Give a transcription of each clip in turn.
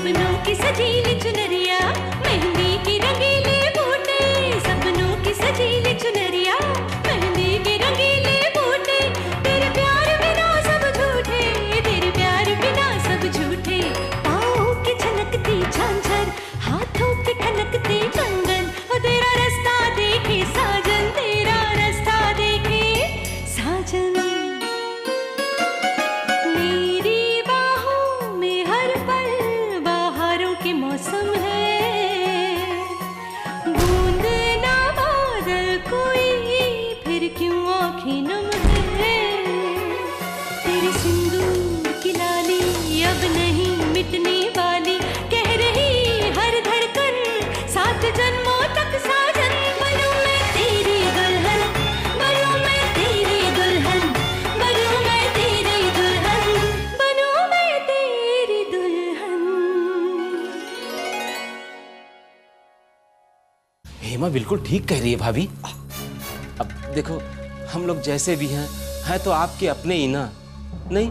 सपनों की सजीली चुनरिया, मेहंदी की रंगीले बूटे, सपनों की सजीली चुनरिया, मेहंदी की रंगीले बूटे, तेरे प्यार बिना सब झूठे, तेरे प्यार बिना सब झूठे, पाँव की छलकती झांझर, हाथों की ठनकती कंगन, वो तेरा रास्ता देखे साजन, तेरा रास्ता देखे साजन। मेरी बाहों में हर पल बाहरों के मौसम है, बूंद ना बादल कोई फिर क्यों आँखें नम है, तेरे सिंदूर की लाली अब नहीं मिटने वाली, कह रही हर धड़कन सात जन्मों तक साजन। बनूं मैं तेरी दुल्हन, बनूं मैं तेरी दुल्हन, बनूं मैं तेरी दुल्हन, बनूं मैं तेरी दुल्हन। हेमा बिल्कुल ठीक कह रही है भाभी। अब देखो हम लोग जैसे भी हैं तो आपके अपने ही ना। नहीं,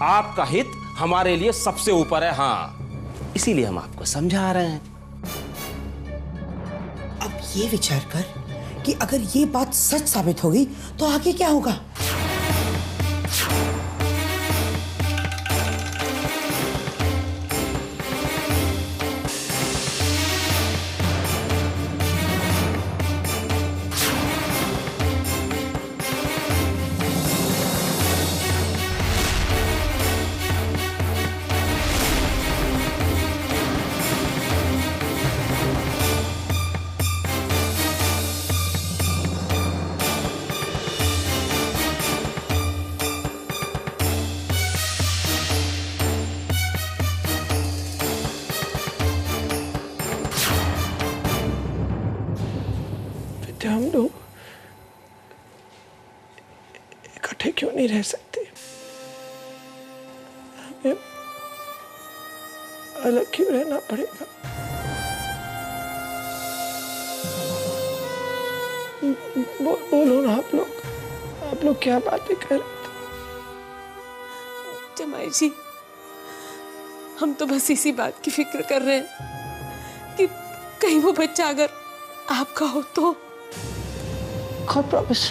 आपका हित हमारे लिए सबसे ऊपर है। हाँ, इसीलिए हम आपको समझा रहे हैं। अब ये विचार कर कि अगर ये बात सच साबित होगी तो आगे क्या होगा। हम लोग इकट्ठे क्यों नहीं रह सकते? हमें अलग क्यों रहना पड़ेगा? बोलो ना आप लोग क्या बातें कर रहे थे? जमाई जी, हम तो बस इसी बात की फिक्र कर रहे हैं कि कहीं वो बच्चा अगर आपका हो तो। गॉड प्रॉमिस,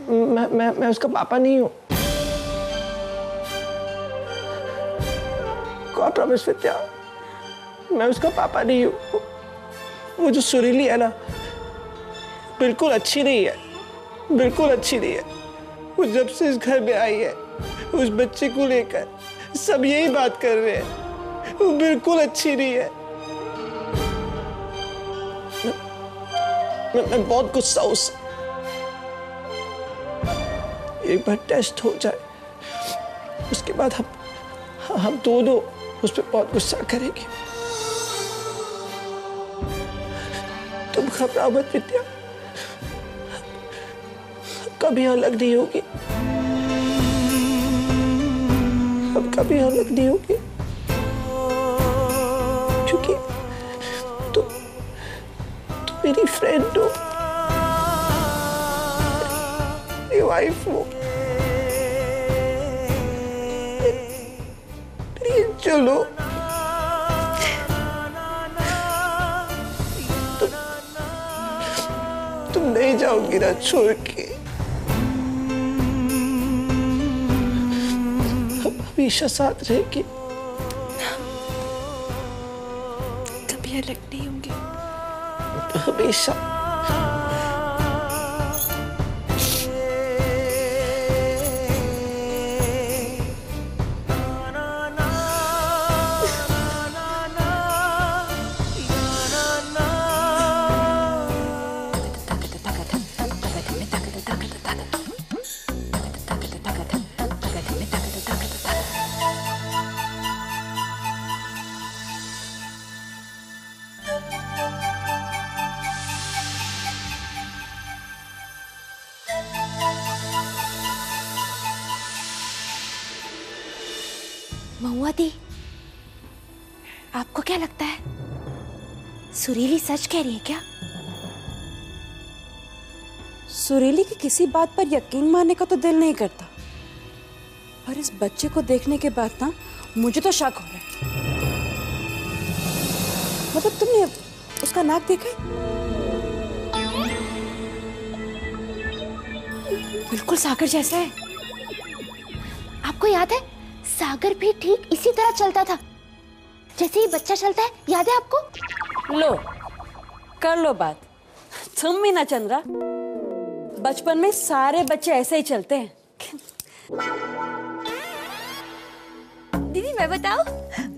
मैं उसका पापा नहीं हूँ। गॉड प्रॉमिस विद्या, मैं उसका पापा नहीं हूँ। वो जो सुरीली है ना, बिल्कुल अच्छी नहीं है, बिल्कुल अच्छी नहीं है। वो जब से इस घर में आई है, उस बच्चे को लेकर सब यही बात कर रहे हैं। वो बिल्कुल अच्छी नहीं है। मैं बहुत गुस्सा हूं उससे। एक बार टेस्ट हो जाए, उसके बाद हम दोनों उस पर बहुत गुस्सा करेंगे। तुम घबराओ मत विद्या, कभी अलग नहीं होगी, अब कभी अलग नहीं होगी, क्योंकि तुम मेरी फ्रेंड हो, मेरी वाइफ हो। प्लीज चलो, तुम नहीं जाओगी ना छोड़ के। हमेशा साथ रहेगी, कभी अलग नहीं होंगे, हमेशा। महुआ दी, आपको क्या लगता है, सुरीली सच कह रही है क्या? सुरीली की किसी बात पर यकीन मानने का तो दिल नहीं करता, पर इस बच्चे को देखने के बाद ना मुझे तो शक हो रहा है। मतलब तुमने उसका नाक देखा है? बिल्कुल सागर जैसा है। आपको याद है सागर भी ठीक इसी तरह चलता था जैसे ही बच्चा चलता है, याद है आपको? लो कर लो बात। तुम भी ना चंद्रा, बचपन में सारे बच्चे ऐसे ही चलते हैं। दीदी मैं बताऊं,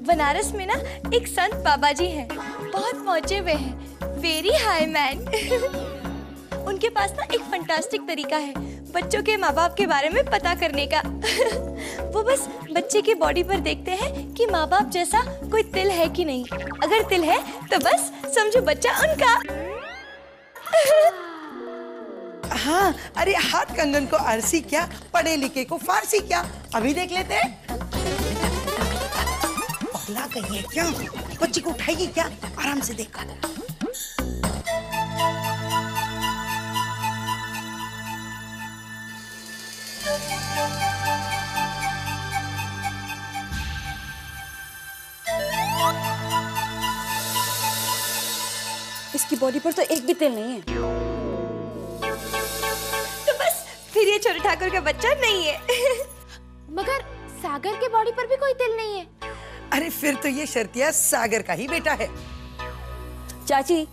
बनारस में ना एक संत बाबा जी हैं, बहुत मौजे हुए हैं, वेरी हाई मैन। उनके पास ना एक फंटास्टिक तरीका है बच्चों के माँ बाप के बारे में पता करने का। वो बस बच्चे की बॉडी पर देखते हैं कि माँ बाप जैसा कोई तिल है कि नहीं। अगर तिल है तो बस समझो बच्चा उनका। हाँ, अरे हाथ कंगन को अरसी क्या, पढ़े लिखे को फारसी क्या। अभी देख लेते हैं। पगला गई है क्या? बच्ची को उठाएगी क्या? आराम से देखा। इसकी बॉडी पर तो एक भी तिल नहीं है। तो बस फिर ये छोटे ठाकुर का बच्चा नहीं है। मगर सागर के बॉडी पर भी कोई तिल नहीं है। अरे फिर तो ये शर्तिया सागर का ही बेटा है। चाची,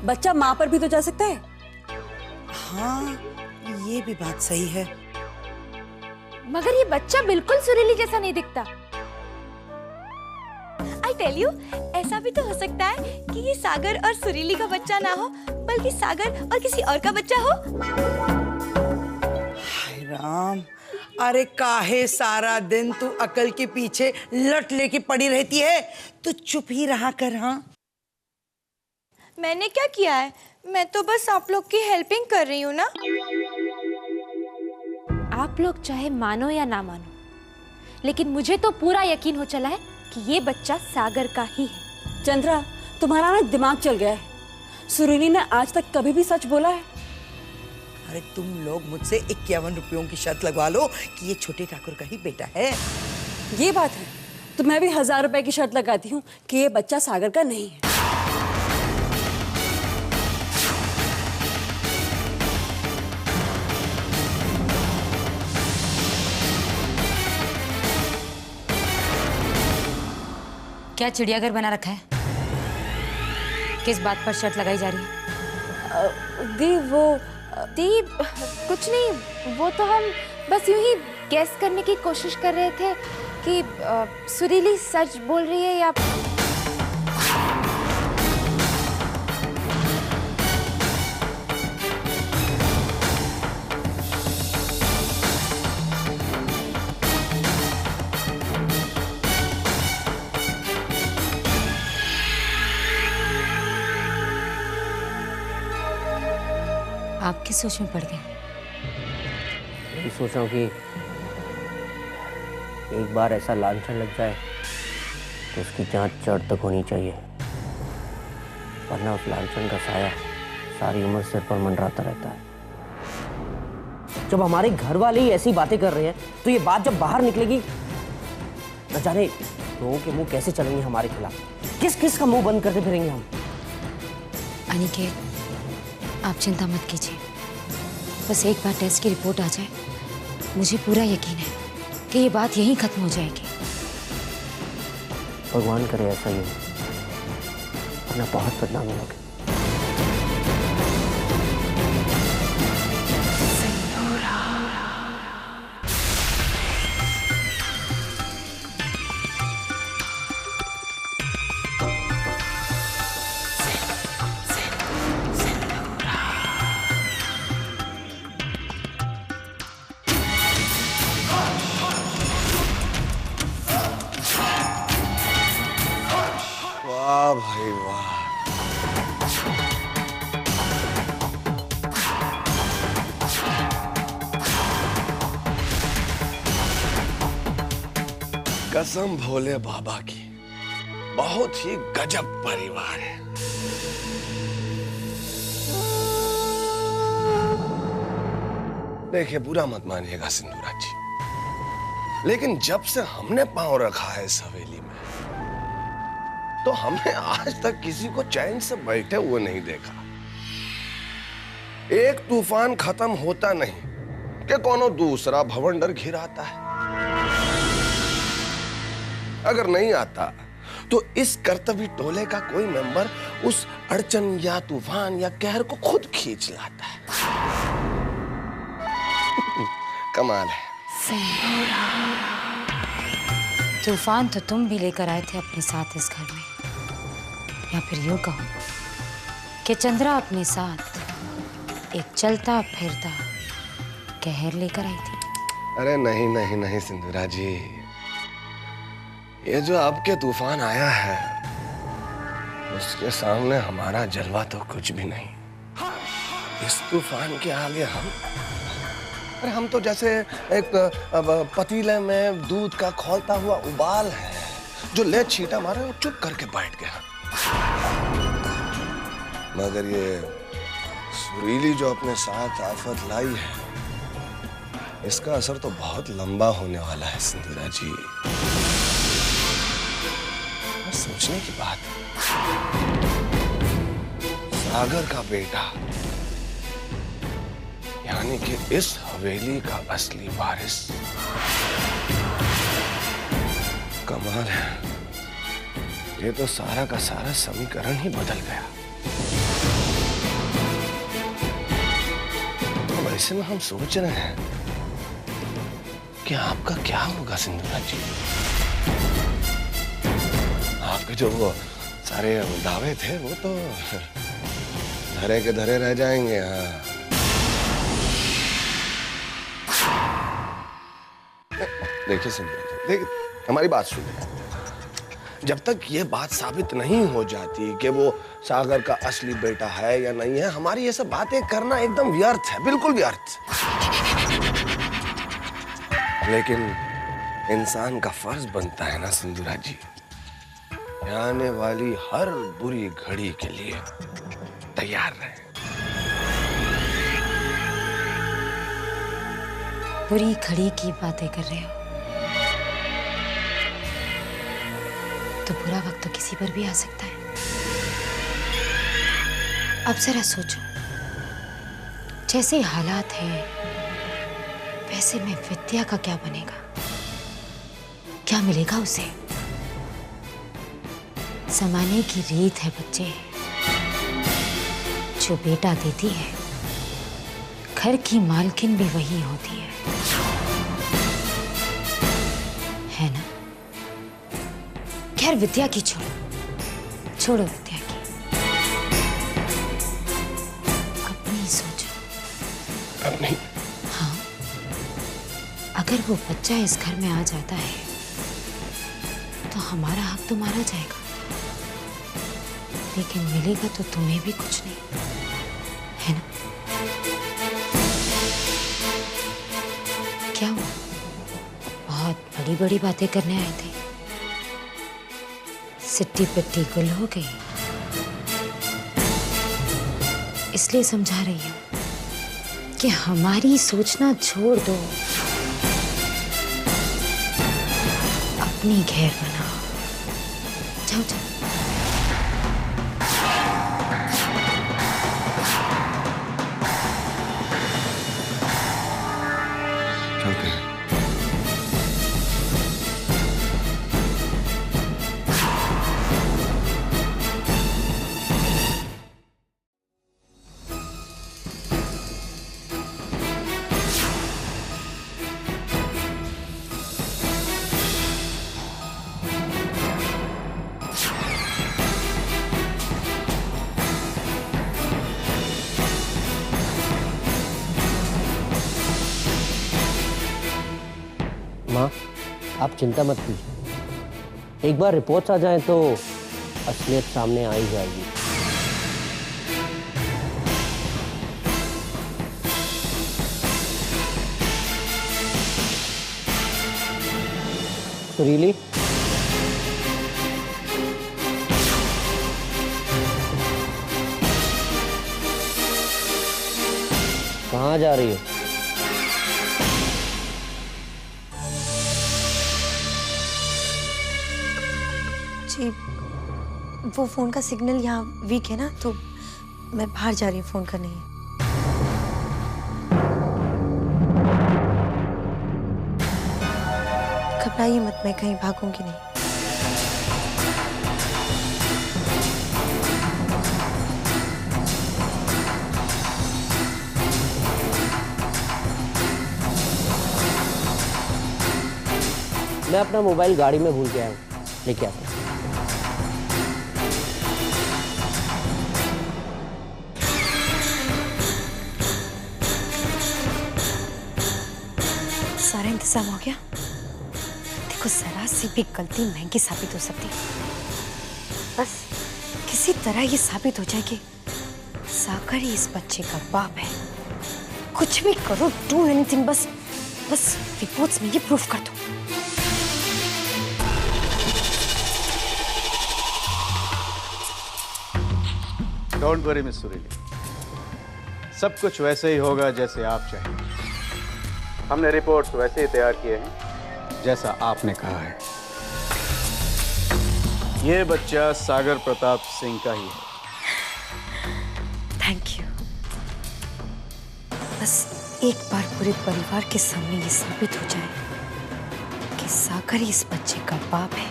बच्चा माँ पर भी तो जा सकता है। हाँ, ये भी बात सही है। मगर ये बच्चा बिल्कुल सुरीली जैसा नहीं दिखता। आई टेल यू, ऐसा भी तो हो सकता है कि ये सागर और सुरीली का बच्चा ना हो, बल्कि सागर और किसी और का बच्चा हो। हाय राम, अरे काहे सारा दिन तू अकल के पीछे लट लेके पड़ी रहती है? तू चुप ही रहा कर। हाँ, मैंने क्या किया है? मैं तो बस आप लोग की हेल्पिंग कर रही हूँ ना। आप लोग चाहे मानो या ना मानो, लेकिन मुझे तो पूरा यकीन हो चला है कि ये बच्चा सागर का ही है। चंद्रा, तुम्हारा ना दिमाग चल गया है। सुरीली ने आज तक कभी भी सच बोला है? अरे तुम लोग मुझसे 51 रुपयों की शर्त लगवा लो कि ये छोटे ठाकुर का ही बेटा है। ये बात है तो मैं भी 1000 रुपए की शर्त लगाती हूँ कि ये बच्चा सागर का नहीं है। क्या चिड़ियाघर बना रखा है? किस बात पर शर्त लगाई जा रही है? दी कुछ नहीं, वो तो हम बस यूं ही गेस करने की कोशिश कर रहे थे कि सुरीली सच बोल रही है या आप किस सोच में पड़ गए? यही सोच रहा हूँ कि एक बार ऐसा लांछन लग जाए तो उसकी जांच जड़ तक होनी चाहिए, वरना उस लांछन का साया सारी उम्र सिर पर मंडराता रहता है। जब हमारे घर वाले ही ऐसी बातें कर रहे हैं तो ये बात जब बाहर निकलेगी, न जाने लोगों के मुंह कैसे चलेंगे हमारे खिलाफ। किस किस का मुंह बंद करते फिरेंगे हम। अनिकेत, आप चिंता मत कीजिए, बस एक बार टेस्ट की रिपोर्ट आ जाए, मुझे पूरा यकीन है कि ये बात यहीं खत्म हो जाएगी। भगवान करे ऐसा ही हो, वरना बहुत बदनामी होगी। वाह भाई वाह, कसम भोले बाबा की, बहुत ही गजब परिवार है। देखिए, बुरा मत मानिएगा सिंधुराज जी, लेकिन जब से हमने पांव रखा है इस हवेली में, तो हमने आज तक किसी को चैन से बैठे हुए नहीं देखा। एक तूफान खत्म होता नहीं कि कोनो दूसरा भवंडर घिर आता है। अगर नहीं आता तो इस कर्तव्य टोले का कोई मेंबर उस अड़चन या तूफान या कहर को खुद खींच लाता है। कमाल है। तूफान तो तुम भी लेकर आए थे अपने साथ इस घर में, या फिर यूं कहो कि चंद्रा अपने साथ एक चलता फिरता कहर लेकर आई थी। अरे नहीं नहीं नहीं सिंधुरा जी, ये जो आपके तूफान आया है उसके सामने हमारा जलवा तो कुछ भी नहीं। इस तूफान के आगे हम तो जैसे एक पतीले में दूध का खौलता हुआ उबाल है जो ले छींटा मारे और चुप करके बैठ गया। मगर ये सुरीली जो अपने साथ आफत लाई है, इसका असर तो बहुत लंबा होने वाला है सिंधुरा जी। और सोचने की बात, सागर का बेटा यानी कि इस हवेली का असली वारिस। कमाल है, ये तो सारा का सारा समीकरण ही बदल गया। तो ऐसे में हम सोच रहे हैं कि आपका क्या होगा सिंधुरा जी। आपके जो वो सारे दावे थे वो तो धरे के धरे रह जाएंगे। हाँ, देखिए सिंधुरा जी, देखिए हमारी बात सुनिए। जब तक ये बात साबित नहीं हो जाती कि वो सागर का असली बेटा है या नहीं है, हमारी ये सब बातें करना एकदम व्यर्थ है, बिल्कुल व्यर्थ। लेकिन इंसान का फर्ज बनता है ना सिंधुरा जी, आने वाली हर बुरी घड़ी के लिए तैयार रहे। बुरी घड़ी की बातें कर रहे हो तो बुरा वक्त तो किसी पर भी आ सकता है। अब जरा सोचो, जैसे हालात हैं वैसे में विद्या का क्या बनेगा, क्या मिलेगा उसे? जमाने की रीत है बच्चे, जो बेटा देती है घर की मालकिन भी वही होती है ना? खैर विद्या की छोड़ो विद्या की, अपनी सोचो। अपनी? हाँ, अगर वो बच्चा इस घर में आ जाता है तो हमारा हक तो मारा जाएगा, लेकिन मिलेगा तो तुम्हें भी कुछ नहीं, है ना? क्या हुआ? बहुत बड़ी बड़ी बातें करने आए थे, सिट्टी पिट्टी गुल हो गई, इसलिए समझा रही हूं कि हमारी सोचना छोड़ दो, अपनी घेर बनाओ। जाओ जाओ। चलते हैं। माँ, आप चिंता मत कीजिए, एक बार रिपोर्ट्स आ जाएं तो असलियत सामने आ ही जाएगी। सुरीली, कहाँ जा रही हो? जी वो फ़ोन का सिग्नल यहाँ वीक है ना, तो मैं बाहर जा रही हूँ फ़ोन करने। घबराइए मत, मैं कहीं भागूंगी नहीं। मैं अपना मोबाइल गाड़ी में भूल के आया हूँ, लेके आता हूँ। सारा इंतजाम हो गया। देखो जरा सी भी गलती महंगी साबित हो सकती है। बस किसी तरह ये साबित हो जाए कि सागर ही इस बच्चे का बाप है। कुछ भी करो, डू एनीथिंग, बस रिपोर्ट्स में ये प्रूफ कर दो। डोंट वरी मिस सुरीली, सब कुछ वैसे ही होगा जैसे आप चाहें। हमने रिपोर्ट्स वैसे ही तैयार किए हैं जैसा आपने कहा है। ये बच्चा सागर प्रताप सिंह का ही है। Thank you. बस एक बार पूरे परिवार के सामने ये साबित हो जाए कि सागर ही इस बच्चे का बाप है,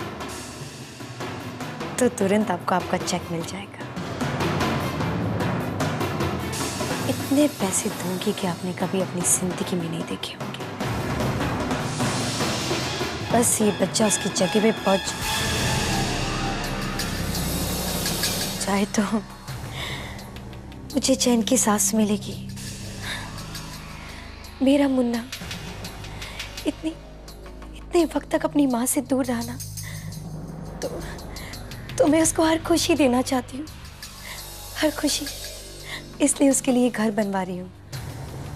तो तुरंत आपको आपका चेक मिल जाएगा। इतने पैसे दूंगी कि आपने कभी अपनी जिंदगी में नहीं देखे होंगे। बस ये बच्चा उसकी जगह पे पहुंच जाए तो मुझे चैन की सांस मिलेगी। मेरा मुन्ना इतने वक्त तक अपनी माँ से दूर रहा ना, तो मैं उसको हर खुशी देना चाहती हूँ, हर खुशी। इसलिए उसके लिए घर बनवा रही हूँ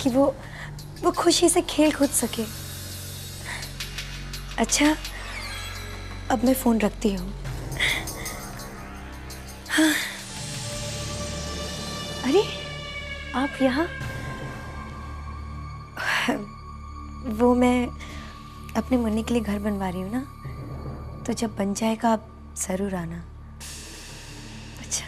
कि वो खुशी से खेल कूद सके। अच्छा, अब मैं फोन रखती हूँ। हाँ। अरे आप यहाँ? वो मैं अपने मुन्ने के लिए घर बनवा रही हूँ ना, तो जब बन जाएगा आप जरूर आना। अच्छा।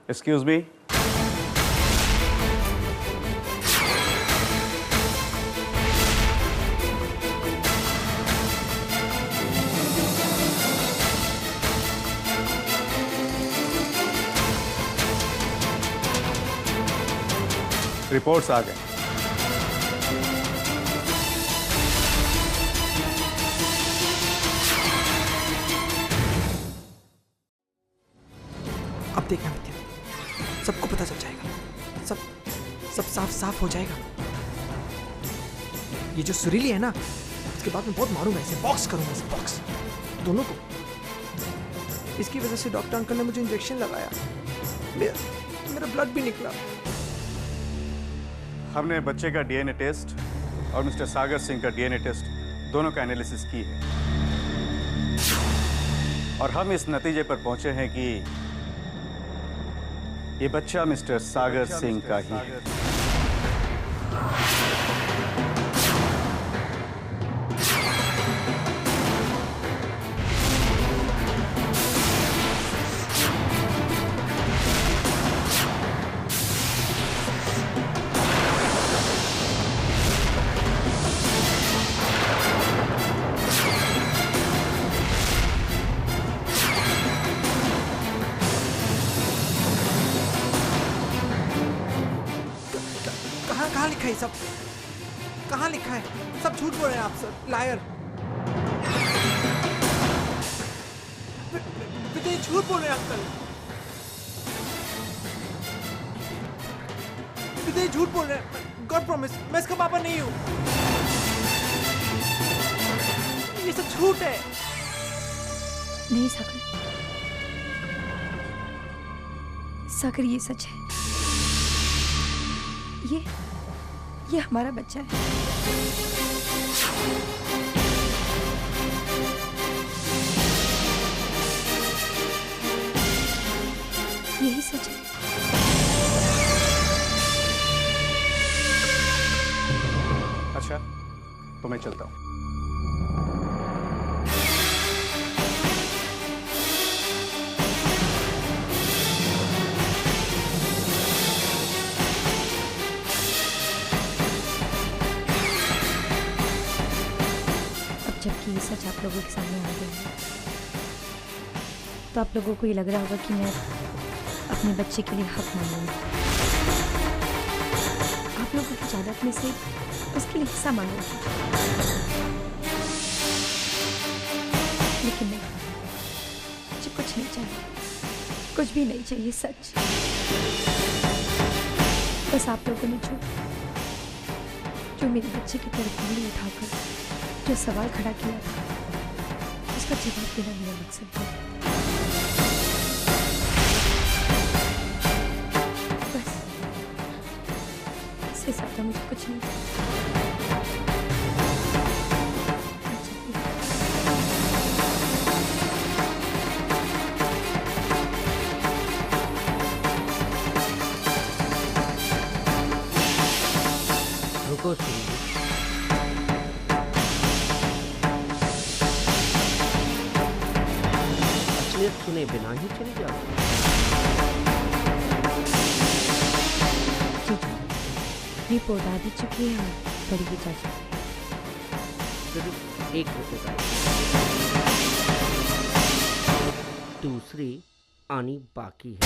Excuse me. रिपोर्ट्स आ गए। अब देखना मित्या, सबको पता चल जाएगा, सब साफ हो जाएगा। ये जो सुरीली है ना, इसके बाद मैं बहुत मारूंगा इसे, बॉक्स करूंगा इसे, बॉक्स दोनों को। इसकी वजह से डॉक्टर अंकल ने मुझे इंजेक्शन लगाया, मेरा ब्लड भी निकला। हमने बच्चे का डीएनए टेस्ट और मिस्टर सागर सिंह का डीएनए टेस्ट दोनों का एनालिसिस की है, और हम इस नतीजे पर पहुंचे हैं कि ये बच्चा मिस्टर सागर सिंह का ही है। कहाँ लिखा है सब? कहाँ लिखा है? सब झूठ बोल रहे हैं आप सर, लायर। विजय झूठ बोल रहे हैं अंकल, विजय झूठ बोल रहे हैं। गॉड प्रॉमिस, मैं इसका पापा नहीं हूँ। ये सब झूठ है। नहीं सागर, सागर ये सच है। ये हमारा बच्चा है। सच है। अच्छा, तो मैं चलता हूँ। अब जबकि ये सच आप लोगों के सामने आ गया है, तो आप लोगों को ये लग रहा होगा कि मैं अपने बच्चे के लिए हक मांगूंगी, आप लोगों की जायदाद में से उसके लिए हिस्सा मांगूंगी। लेकिन नहीं, मुझे कुछ नहीं चाहिए, कुछ भी नहीं चाहिए, सच। बस आप लोगों ने जो मेरे बच्चे की तरफ उंगली उठाकर जो सवाल खड़ा किया था, उसका जवाब देना मेरा मकसद था। बस इससे ज्यादा मुझे कुछ नहीं चाहिए। रुको सुनिए, असलियत सुने बिना ही चले जाओ। जी जी, रिपोर्ट आ भी चुकी है और बड़ी भी जा चुकी है। सिर्फ एक रिपोर्ट आई, दूसरी आनी बाकी है।